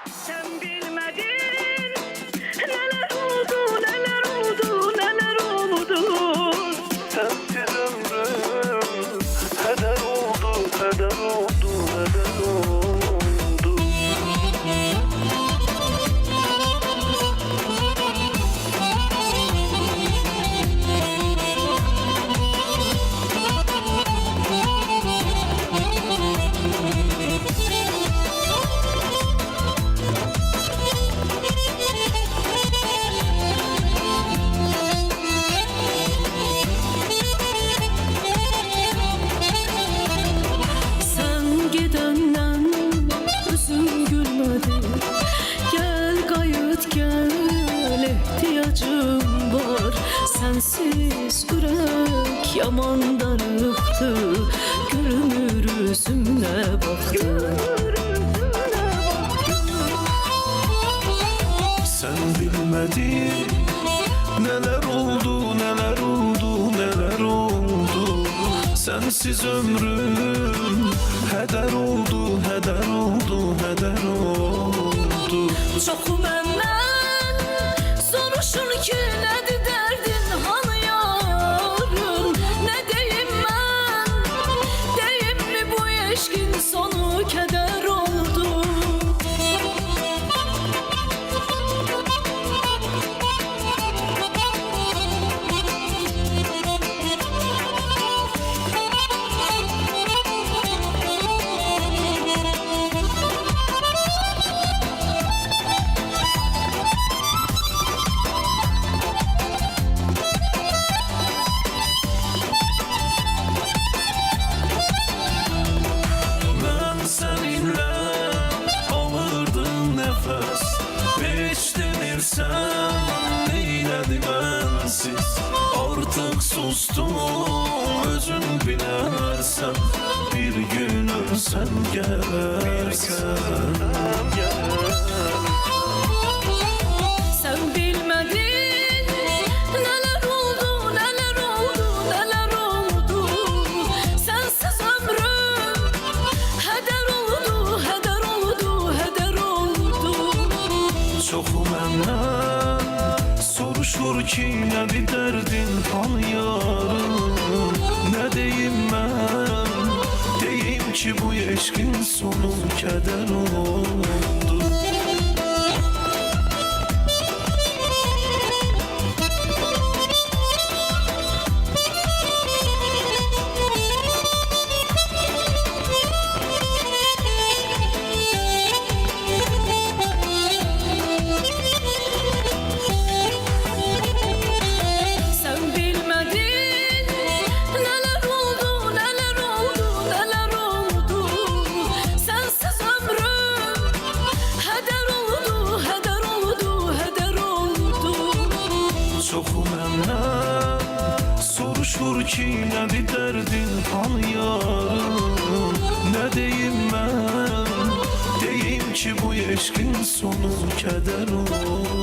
Sen bilmedin neler oldu, neler oldu, neler oldu. Sensiz ömrüm heder oldu, heder oldu, heder oldu. Sen gidenden üzüm gülmedi. Gel kayıt gel, ihtiyacım var. Sensiz yürek yaman darıktı. Görünür yüzümle baktı. Sen bilmedin neler oldu, neler oldu, neler oldu. Sensiz ömrüm heder oldu, heder oldu, heder oldu. Çoxu məndən soruşur ki, nədir dərdin, hanı yarın? Nə deyim mən, deyim mi bu eşqin sonu kədər oldu? Ben seninle alırdım nefes. Hiç denirsen neyledi bensiz. Artık sustum, özün bilersen. Bir gün ölsem gelirsen. Sen bilmedin neler oldu, neler oldu, neler oldu. Sensiz ömrüm heder oldu, heder oldu, heder oldu. Çoxu məndən soruşur ki, nədir dərdin, hanı yarın? Nə deyim mən, deyim ki, bu eşqin sonu kədər oldu. Sen bilmedin neler oldu, neler oldu, neler oldu. Sensiz ömrüm heder oldu, heder oldu, heder oldu. Çoxu məndən soruşur ki, nədir dərdin, hanı yarın? Nə deyim mən, deyim ki, bu eşqin sonu kədər oldu.